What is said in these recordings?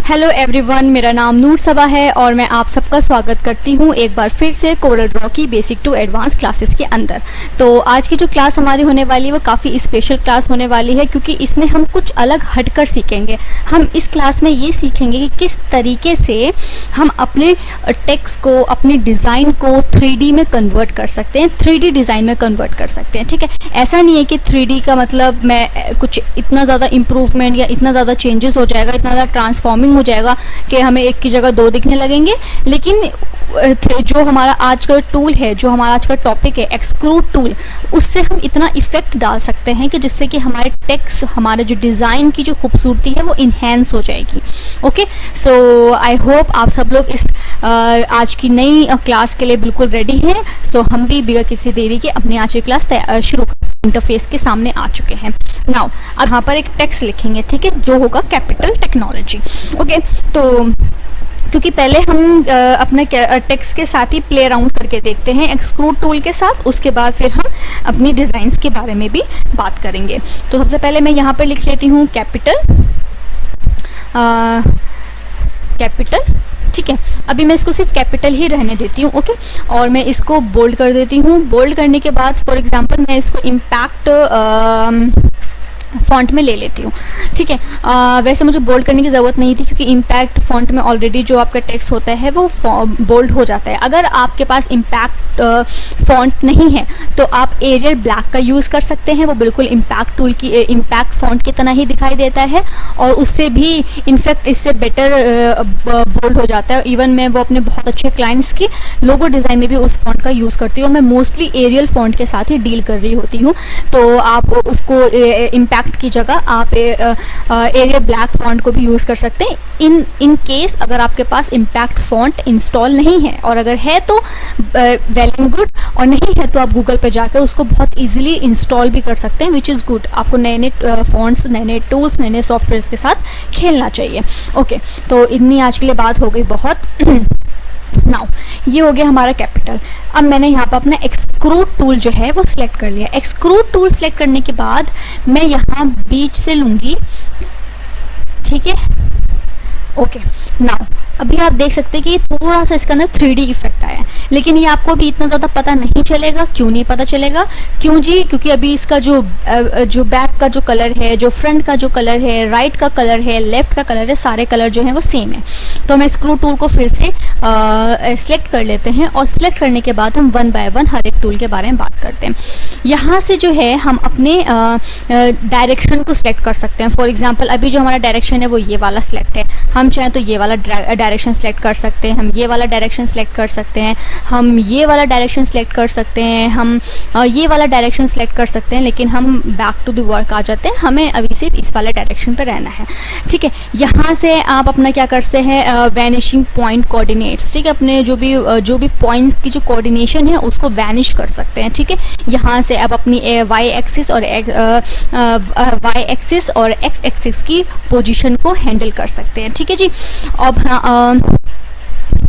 Hello everyone, मेरा नाम नूर सबा है और मैं आप सबका स्वागत करती हूं एक बार फिर से कोरल ड्रॉ की बेसिक टू एडवांस क्लासेस के अंदर। तो आज की जो क्लास हमारी होने वाली है वो काफ़ी स्पेशल क्लास होने वाली है, क्योंकि इसमें हम कुछ अलग हटकर सीखेंगे। हम इस क्लास में ये सीखेंगे कि किस तरीके से हम अपने टेक्स्ट को, अपने डिज़ाइन को 3D में कन्वर्ट कर सकते हैं, 3D डिज़ाइन में कन्वर्ट कर सकते हैं। ठीक है, ऐसा नहीं है कि 3D का मतलब मैं कुछ इतना ज़्यादा इम्प्रूवमेंट या इतना ज़्यादा चेंजेस हो जाएगा, इतना ज़्यादा ट्रांसफॉर्मिंग हो जाएगा कि हमें एक की जगह दो दिखने लगेंगे। लेकिन जो हमारा आज का टूल है, जो हमारा आज का टॉपिक है एक्सक्रूड टूल, उससे हम इतना इफेक्ट डाल सकते हैं कि जिससे कि हमारे टेक्स्ट, हमारे जो डिज़ाइन की जो खूबसूरती है वो इन्हेंस हो जाएगी। ओके, सो आई होप आप सब लोग इस आज की नई क्लास के लिए बिल्कुल रेडी हैं। सो हम भी बिना किसी देरी के अपनी आज की क्लास शुरू इंटरफेस के सामने आ चुके हैं। नाउ अब यहाँ पर एक टेक्स्ट लिखेंगे, ठीक है, जो होगा कैपिटल टेक्नोलॉजी। ओके, तो क्योंकि पहले हम अपने टेक्स्ट के साथ ही प्ले अराउंड करके देखते हैं एक्सक्रूड टूल के साथ, उसके बाद फिर हम अपनी डिज़ाइंस के बारे में भी बात करेंगे। तो सबसे पहले मैं यहाँ पर लिख लेती हूँ कैपिटल, ठीक है। अभी मैं इसको सिर्फ कैपिटल ही रहने देती हूँ, ओके। और मैं इसको बोल्ड कर देती हूँ। बोल्ड करने के बाद फॉर एग्जांपल मैं इसको इम्पैक्ट फॉन्ट में ले लेती हूँ, ठीक है। वैसे मुझे बोल्ड करने की ज़रूरत नहीं थी, क्योंकि इम्पैक्ट फॉन्ट में ऑलरेडी जो आपका टेक्स्ट होता है वो बोल्ड हो जाता है। अगर आपके पास इम्पैक्ट फॉन्ट नहीं है तो आप एरियल ब्लैक का यूज़ कर सकते हैं। वो बिल्कुल इम्पैक्ट टूल की इम्पैक्ट फॉन्ट की तरह ही दिखाई देता है, और उससे भी इनफैक्ट इससे बेटर बोल्ड हो जाता है। इवन मैं वो अपने बहुत अच्छे क्लाइंट्स की लोगो डिज़ाइन में भी उस फॉन्ट का यूज़ करती हूँ। मैं मोस्टली एरियल फॉन्ट के साथ ही डील कर रही होती हूँ, तो आप उसको इम्पैक्ट की जगह आप एरियल ब्लैक फॉन्ट को भी यूज़ कर सकते हैं। इन केस अगर आपके पास इम्पैक्ट फॉन्ट इंस्टॉल नहीं है, और अगर है तो वेल एंड गुड, और नहीं है तो आप गूगल पे जाकर उसको बहुत इजीली इंस्टॉल भी कर सकते हैं, विच इज़ गुड। आपको नए नए फॉन्ट्स, नए नए टूल्स, नए नए सॉफ्टवेयर के साथ खेलना चाहिए। ओके, तो इतनी आज के लिए बात हो गई बहुत। नाउ ये हो गया हमारा कैपिटल। अब मैंने यहाँ पर अपना एक्सक्रूड टूल जो है वो सिलेक्ट कर लिया। एक्सक्रूड टूल सिलेक्ट करने के बाद मैं यहाँ बीच से लूँगी, ठीक है। ओके, नाउ अभी आप देख सकते हैं कि थोड़ा सा इसके अंदर 3D इफेक्ट आया है, लेकिन ये आपको अभी इतना ज़्यादा पता नहीं चलेगा। क्यों नहीं पता चलेगा? क्यों जी? क्योंकि अभी इसका जो बैक का जो कलर है, जो फ्रंट का जो कलर है, राइट का कलर है, लेफ्ट का कलर है, सारे कलर जो हैं वो सेम है। तो हम स्क्रू टूल को फिर से सिलेक्ट कर लेते हैं, और सिलेक्ट करने के बाद हम वन बाय वन हर एक टूल के बारे में बात करते हैं। यहाँ से जो है हम अपने डायरेक्शन को सिलेक्ट कर सकते हैं। फॉर एग्जाम्पल अभी जो हमारा डायरेक्शन है वो ये वाला सिलेक्ट है। हम चाहें तो ये वाला डायरेक्शन सेलेक्ट कर सकते हैं, हम ये वाला डायरेक्शन सेलेक्ट कर सकते हैं, हम ये वाला डायरेक्शन सेलेक्ट कर सकते हैं, हम ये वाला डायरेक्शन सेलेक्ट कर सकते हैं। लेकिन हम बैक टू द वर्क आ जाते हैं, हमें अभी सिर्फ इस वाले डायरेक्शन पर रहना है, ठीक है। यहाँ से आप अपना क्या करते हैं, वैनिशिंग पॉइंट कोऑर्डिनेट्स, ठीक है, अपने जो भी पॉइंट्स की जो कोऑर्डिनेशन है उसको वैनिश कर सकते हैं, ठीक है। यहाँ से आप अपनी वाई एक्सिस और एक्स एक्सिस की पोजीशन को हैंडल कर सकते हैं, ठीक है जी। अब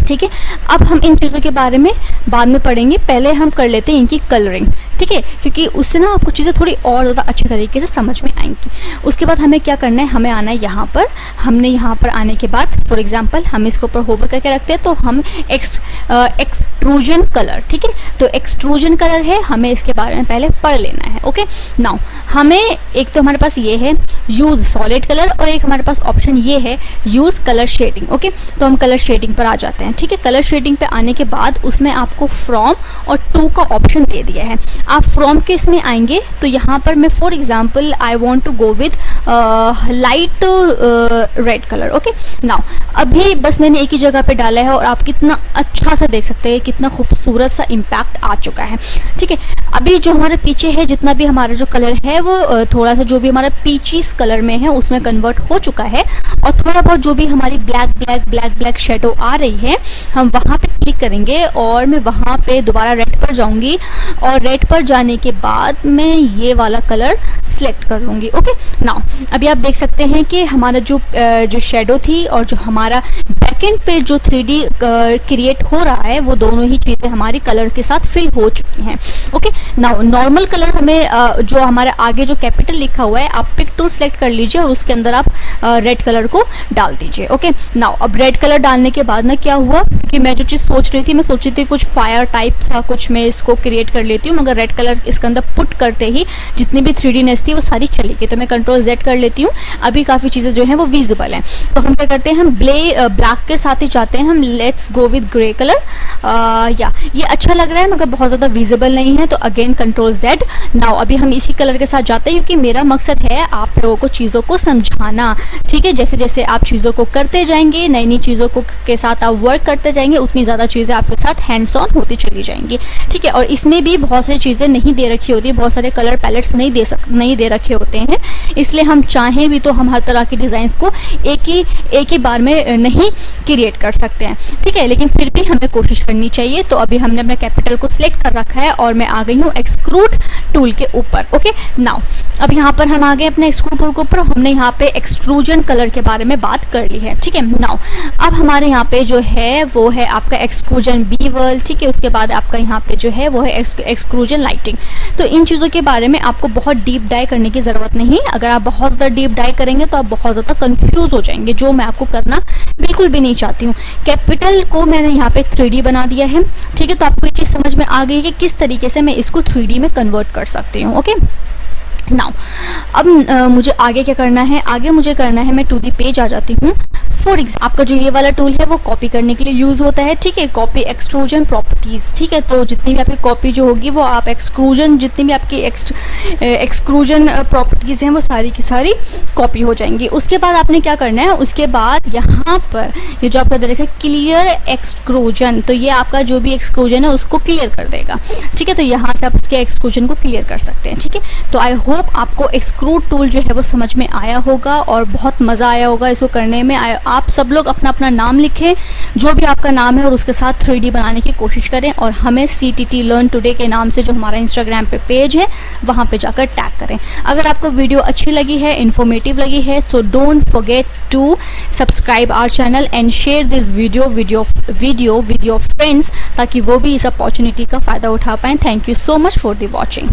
ठीक है, अब हम इन चीज़ों के बारे में बाद में पढ़ेंगे। पहले हम कर लेते हैं इनकी कलरिंग, ठीक है, क्योंकि उससे ना आपको चीज़ें थोड़ी और ज़्यादा अच्छे तरीके से समझ में आएंगी। उसके बाद हमें क्या करना है, हमें आना है यहाँ पर। हमने यहाँ पर आने के बाद फॉर एग्जांपल हम इसको ऊपर होवर करके रखते हैं, तो हम एक्सट्रूजन कलर, ठीक है, तो एक्सट्रूजन कलर है, हमें इसके बारे में पहले पढ़ लेना है। ओके, नाउ हमें एक तो हमारे पास ये है यूज़ सॉलिड कलर, और एक हमारे पास ऑप्शन ये है यूज़ कलर शेडिंग। ओके, तो हम कलर शेडिंग पर आ जाते हैं, ठीक है। कलर शेडिंग पे आने के बाद उसने आपको फ्रॉम और टू का ऑप्शन दे दिया है। आप फ्रॉम के इसमें आएंगे तो यहाँ पर मैं for example I want to go with light red colour. Okay, now अभी बस मैंने एक ही जगह पे डाला है, और आप कितना अच्छा सा देख सकते हैं, कितना खूबसूरत सा इम्पैक्ट आ चुका है, ठीक है। अभी जो हमारे पीछे है, जितना भी हमारा जो कलर है वो थोड़ा सा जो भी हमारा पीचीस कलर में है उसमें कन्वर्ट हो चुका है, और थोड़ा बहुत जो भी हमारी ब्लैक शेडो आ रही है हम वहाँ पे क्लिक करेंगे, और मैं वहाँ पे दोबारा रेड पर जाऊँगी, और रेड पर जाने के बाद मैं ये वाला कलर सिलेक्ट कर लूँगी। ओके, नाउ अभी आप देख सकते हैं कि हमारा जो शेडो थी और जो हमारा बैकेंड पे जो 3D क्रिएट हो रहा है वो दोनों ही चीज़ें हमारी कलर के साथ फिल हो चुकी हैं। ओके, नाउ नॉर्मल कलर हमें जो हमारे आगे जो कैपिटल लिखा हुआ है आप पिक टूल सेलेक्ट कर लीजिए और उसके अंदर आप रेड कलर को डाल दीजिए। ओके, नाउ अब रेड कलर डालने के बाद ना क्या हुआ कि मैं जो चीज़ सोच रही थी, मैं सोची थी कुछ फायर टाइप सा कुछ मैं इसको क्रिएट कर लेती हूँ, मगर रेड कलर इसके अंदर पुट करते ही जितनी भी 3Dनेस थी वो सारी चली गई। तो मैं कंट्रोल Z कर लेती हूँ, अभी काफ़ी चीज़ें जो हैं वो विजिबल हैं। तो हम क्या करते हैं, हम ब्लैक के साथ ही जाते हैं, हम let's go with grey colour. या ये अच्छा लग रहा है मगर बहुत ज़्यादा विजिबल नहीं है, तो अगेन कंट्रोल Z। नाउ अभी हम इसी कलर के साथ जाते हैं क्योंकि मेरा मकसद है आप लोगों को चीज़ों को समझाना। ठीक है, जैसे जैसे आप चीज़ों को करते जाएंगे, नई नई चीज़ों को के साथ आप वर्क करते जाएंगे, उतनी ज़्यादा चीज़ें आपके साथ हैंड्स ऑन होती चली जाएंगी। ठीक है, और इसमें भी बहुत सारी चीज़ें नहीं दे रखी होती, बहुत सारे कलर पैलेट्स नहीं दे रखे होते हैं, इसलिए हम चाहें भी तो हम हर तरह की डिज़ाइन को एक ही बार में नहीं क्रिएट कर सकते हैं। ठीक है, लेकिन फिर भी हमें कोशिश करनी चाहिए। तो अभी हमने अपना कैपिटल को सिलेक्ट कर रखा है और मैं आ गई हूँ एक्सक्रूड टूल के ऊपर। ओके, नाउ अब यहाँ पर हम आ गए अपने एक्सक्रूड टूल के ऊपर, हमने यहाँ पे एक्सट्रूजन कलर के बारे में बात कर ली है। ठीक है, नाउ अब हमारे यहाँ पे जो है वो है आपका एक्सक्रूजन बीवल। ठीक है, उसके बाद आपका यहाँ पे जो है वो है एक्सक्रूजन लाइटिंग। तो इन चीज़ों के बारे में आपको बहुत डीप डाइव करने की ज़रूरत नहीं। अगर आप बहुत ज़्यादा डीप डाइव करेंगे तो आप बहुत ज़्यादा कंफ्यूज हो जाएंगे, जो मैं आपको करना बिल्कुल भी नहीं चाहती हूँ। कैपिटल को मैंने यहाँ पे 3D बना दिया है। ठीक है, तो आपको ये चीज़ समझ में आ गई है कि किस तरीके से मैं इसको 3D में कन्वर्ट कर सकती हूँ। ओके, नाउ अब मुझे आगे क्या करना है, आगे मुझे करना है मैं टू दी पेज आ जाती हूँ। फॉर एग्जाम्पल आपका जो ये वाला टूल है वो कॉपी करने के लिए यूज़ होता है। ठीक है, कॉपी एक्सट्रूजन प्रॉपर्टीज़। ठीक है, तो जितनी भी आपकी कॉपी जो होगी वो आप एक्सक्रूजन, जितनी भी आपकी एक्सक्रूजन प्रॉपर्टीज़ हैं वो सारी की सारी कॉपी हो जाएंगी। उसके बाद आपने क्या करना है, उसके बाद यहाँ पर ये जो आपका देखा क्लियर एक्सक्रूजन, तो ये आपका जो भी एक्सक्रूजन है उसको क्लियर कर देगा। ठीक है, तो यहाँ से आप उसके एक्सक्रूजन को क्लियर कर सकते हैं। ठीक है, तो आई होप आपको एक्सक्रूड टूल जो है वो समझ में आया होगा और बहुत मज़ा आया होगा इसको करने में। आप सब लोग अपना अपना नाम लिखें, जो भी आपका नाम है, और उसके साथ 3D बनाने की कोशिश करें और हमें CTT लर्न टुडे के नाम से जो हमारा इंस्टाग्राम पे पेज है वहाँ पे जाकर टैग करें। अगर आपको वीडियो अच्छी लगी है, इन्फॉर्मेटिव लगी है, so don't forget to subscribe our channel and share this video with your friends, ताकि वो भी इस अपॉर्चुनिटी का फ़ायदा उठा पाएँ। Thank you so much for the watching.